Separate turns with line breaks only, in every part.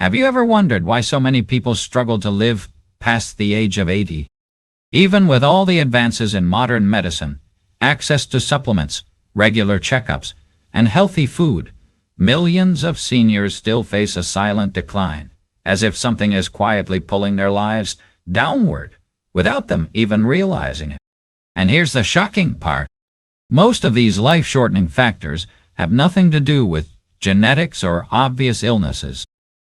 Have you ever wondered why so many people struggle to live past the age of 80? Even with all the advances in modern medicine, access to supplements, regular checkups, and healthy food, millions of seniors still face a silent decline, as if something is quietly pulling their lives downward, without them even realizing it. And here's the shocking part. Most of these life-shortening factors have nothing to do with genetics or obvious illnesses.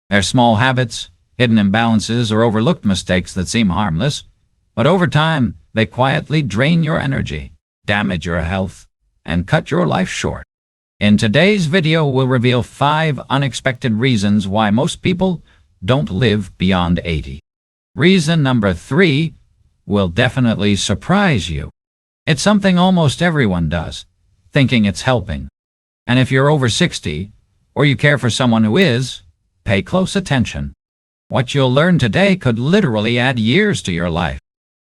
They're small habits, hidden imbalances, or overlooked mistakes that seem harmless, but over time, they quietly drain your energy, damage your health, and cut your life short. In today's video, we'll reveal 5 unexpected reasons why most people don't live beyond 80. Reason number 3 will definitely surprise you. It's something almost everyone does, thinking it's helping. And if you're over 60, or you care for someone who is, pay close attention. What you'll learn today could literally add years to your life.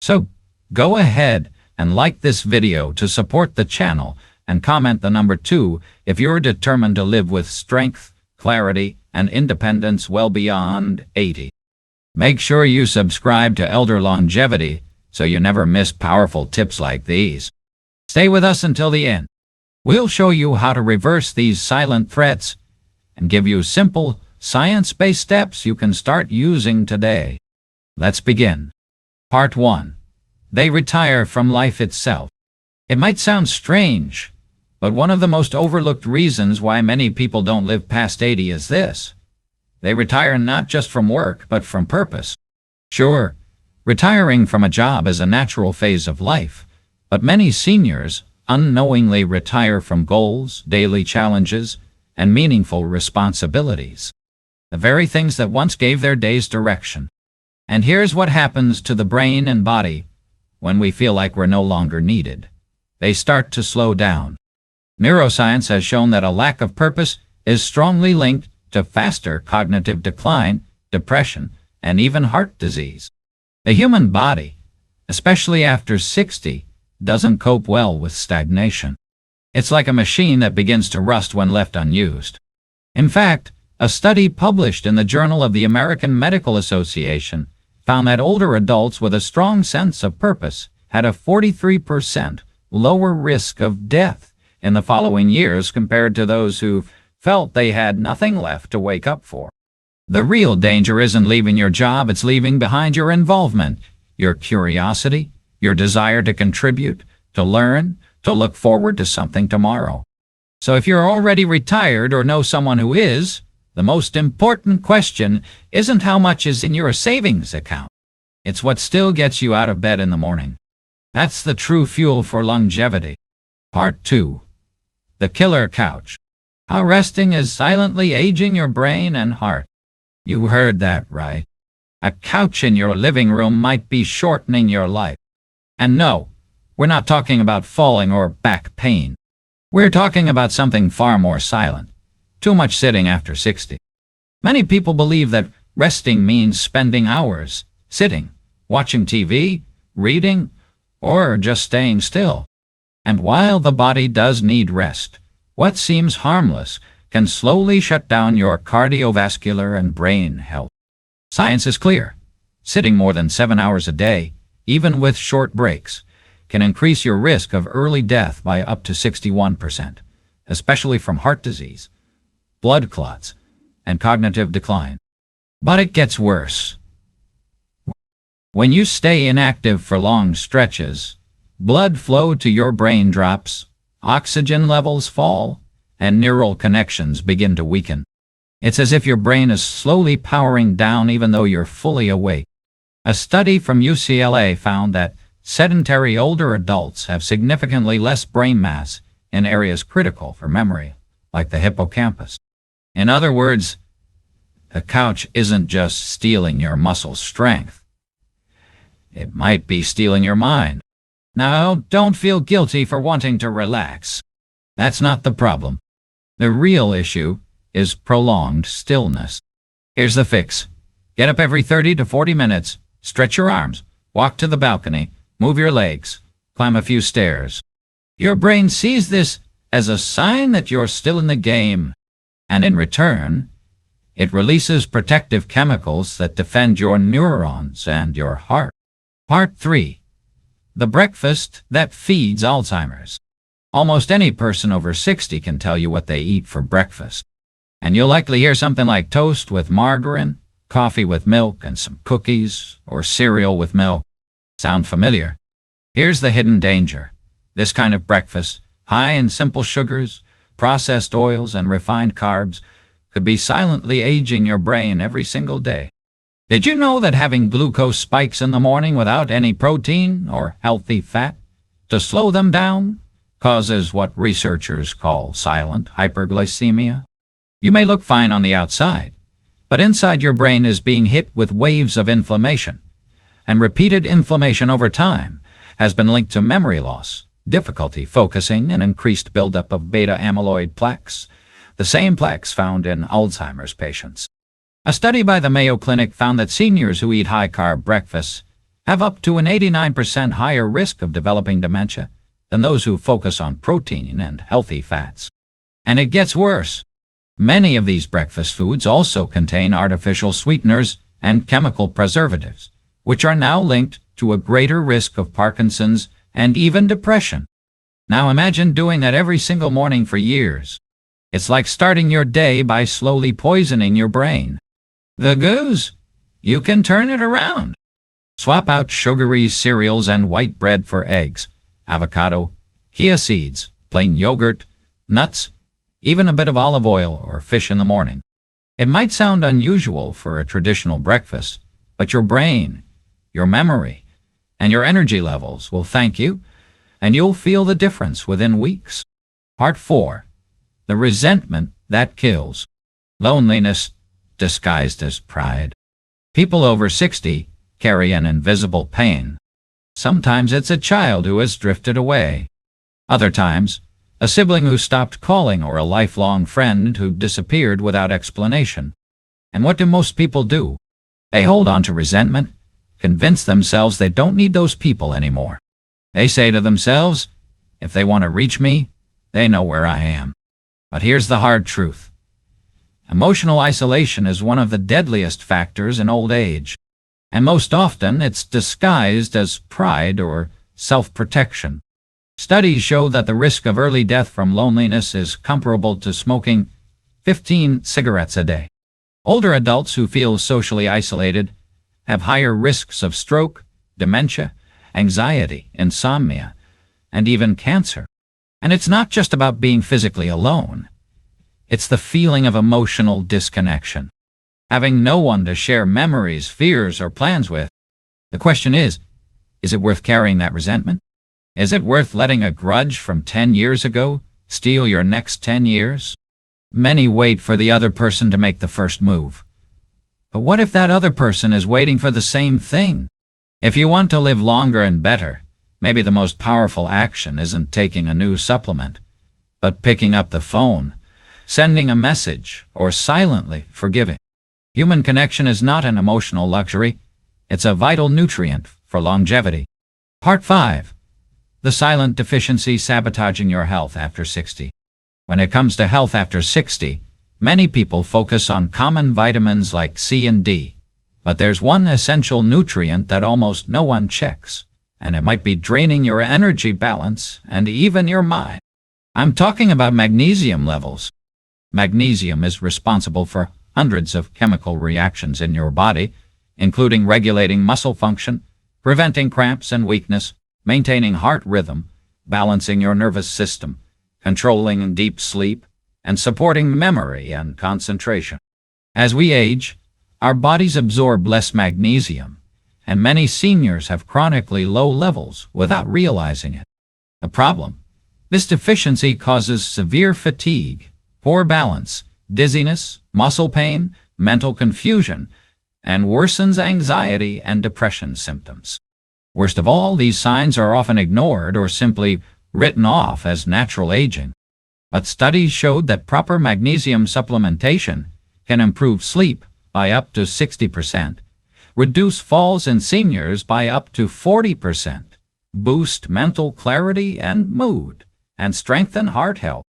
So, go ahead and like this video to support the channel, and comment the number 2 if you're determined to live with strength, clarity, and independence well beyond 80. Make sure you subscribe to Elder Longevity so you never miss powerful tips like these. Stay with us until the end. We'll show you how to reverse these silent threats and give you simple, science-based steps you can start using today. Let's begin. Part 1. They retire from life itself. It might sound strange, but one of the most overlooked reasons why many people don't live past 80 is this. They retire not just from work, but from purpose. Sure, retiring from a job is a natural phase of life, but many seniors unknowingly retire from goals, daily challenges, and meaningful responsibilities. The very things that once gave their days direction. And here's what happens to the brain and body when we feel like we're no longer needed. They start to slow down. Neuroscience has shown that a lack of purpose is strongly linked to faster cognitive decline, depression, and even heart disease. The human body, especially after 60, doesn't cope well with stagnation. It's like a machine that begins to rust when left unused. In fact, a study published in the Journal of the American Medical Association found that older adults with a strong sense of purpose had a 43% lower risk of death in the following years compared to those who felt they had nothing left to wake up for. The real danger isn't leaving your job, it's leaving behind your involvement, your curiosity, your desire to contribute, to learn, to look forward to something tomorrow. So if you're already retired or know someone who is, the most important question isn't how much is in your savings account. It's what still gets you out of bed in the morning. That's the true fuel for longevity. Part 2. The killer couch. How resting is silently aging your brain and heart. You heard that right. A couch in your living room might be shortening your life. And no, we're not talking about falling or back pain. We're talking about something far more silent. Too much sitting after 60. Many people believe that resting means spending hours sitting, watching TV, reading, or just staying still. And while the body does need rest, what seems harmless can slowly shut down your cardiovascular and brain health. Science is clear. Sitting more than 7 hours a day, even with short breaks, can increase your risk of early death by up to 61%, especially from heart disease, blood clots, and cognitive decline. But it gets worse. When you stay inactive for long stretches, blood flow to your brain drops, oxygen levels fall, and neural connections begin to weaken. It's as if your brain is slowly powering down even though you're fully awake. A study from UCLA found that sedentary older adults have significantly less brain mass in areas critical for memory, like the hippocampus. In other words, the couch isn't just stealing your muscle strength. It might be stealing your mind. Now, don't feel guilty for wanting to relax. That's not the problem. The real issue is prolonged stillness. Here's the fix. Get up every 30 to 40 minutes, stretch your arms, walk to the balcony, move your legs, climb a few stairs. Your brain sees this as a sign that you're still in the game, and in return, It releases protective chemicals that defend your neurons and your heart. Part 3. The breakfast that feeds Alzheimer's. Almost any person over 60 can tell you what they eat for breakfast. And you'll likely hear something like toast with margarine, coffee with milk, and some cookies, or cereal with milk. Sound familiar? Here's the hidden danger. This kind of breakfast, high in simple sugars, processed oils, and refined carbs, could be silently aging your brain every single day. Did you know that having glucose spikes in the morning without any protein or healthy fat to slow them down causes what researchers call silent hyperglycemia? You may look fine on the outside, but inside your brain is being hit with waves of inflammation, and repeated inflammation over time has been linked to memory loss, difficulty focusing, and increased buildup of beta-amyloid plaques, the same plaques found in Alzheimer's patients. A study by the Mayo Clinic found that seniors who eat high-carb breakfasts have up to an 89% higher risk of developing dementia than those who focus on protein and healthy fats. And it gets worse. Many of these breakfast foods also contain artificial sweeteners and chemical preservatives, which are now linked to a greater risk of Parkinson's and even depression. Now imagine doing that every single morning for years. It's like starting your day by slowly poisoning your brain. The goose? You can turn it around. Swap out sugary cereals and white bread for eggs, avocado, chia seeds, plain yogurt, nuts, even a bit of olive oil or fish in the morning. It might sound unusual for a traditional breakfast, but your brain, your memory, and your energy levels will thank you, and you'll feel the difference within weeks. Part 4. The resentment that kills. Loneliness disguised as pride. People over 60 carry an invisible pain. Sometimes it's a child who has drifted away. Other times, a sibling who stopped calling or a lifelong friend who disappeared without explanation. And what do most people do? They hold on to resentment, convince themselves they don't need those people anymore. They say to themselves, if they want to reach me, they know where I am. But here's the hard truth. Emotional isolation is one of the deadliest factors in old age, and most often it's disguised as pride or self-protection. Studies show that the risk of early death from loneliness is comparable to smoking 15 cigarettes a day. Older adults who feel socially isolated have higher risks of stroke, dementia, anxiety, insomnia, and even cancer. And it's not just about being physically alone. It's the feeling of emotional disconnection, having no one to share memories, fears, or plans with. The question is it worth carrying that resentment? Is it worth letting a grudge from 10 years ago steal your next 10 years? Many wait for the other person to make the first move. But what if that other person is waiting for the same thing? If you want to live longer and better, maybe the most powerful action isn't taking a new supplement, but picking up the phone, sending a message, or silently forgiving. Human connection is not an emotional luxury. It's a vital nutrient for longevity. Part 5. The silent deficiency sabotaging your health after 60. When it comes to health after 60, many people focus on common vitamins like C and D. But there's one essential nutrient that almost no one checks, and it might be draining your energy balance and even your mind. I'm talking about magnesium levels. Magnesium is responsible for hundreds of chemical reactions in your body, including regulating muscle function, preventing cramps and weakness, maintaining heart rhythm, balancing your nervous system, controlling deep sleep, and supporting memory and concentration. As we age, our bodies absorb less magnesium, and many seniors have chronically low levels without realizing it. The problem? This deficiency causes severe fatigue, poor balance, dizziness, muscle pain, mental confusion, and worsens anxiety and depression symptoms. Worst of all, these signs are often ignored or simply written off as natural aging. But studies showed that proper magnesium supplementation can improve sleep by up to 60%, reduce falls in seniors by up to 40%, boost mental clarity and mood, and strengthen heart health.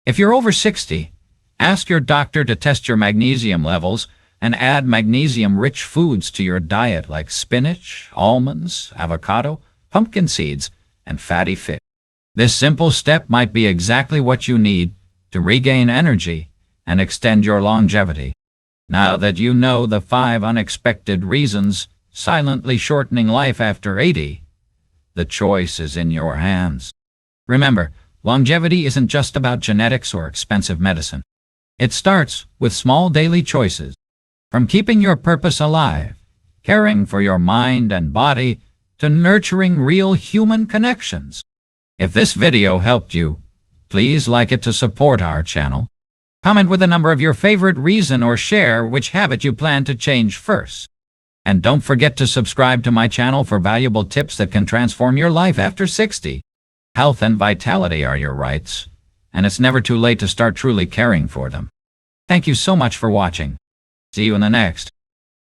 If you're over 60, Ask your doctor to test your magnesium levels and add magnesium-rich foods to your diet like spinach, almonds, avocado, pumpkin seeds, and fatty fish. This simple step might be exactly what you need to regain energy and extend your longevity. Now that you know the 5 unexpected reasons silently shortening life after 80, the choice is in your hands. Remember, longevity isn't just about genetics or expensive medicine. It starts with small daily choices, from keeping your purpose alive, caring for your mind and body, to nurturing real human connections. If this video helped you, please like it to support our channel. Comment with a number of your favorite reason or share which habit you plan to change first. And don't forget to subscribe to my channel for valuable tips that can transform your life after 60. Health and vitality are your rights, and it's never too late to start truly caring for them. Thank you so much for watching. See you in the next.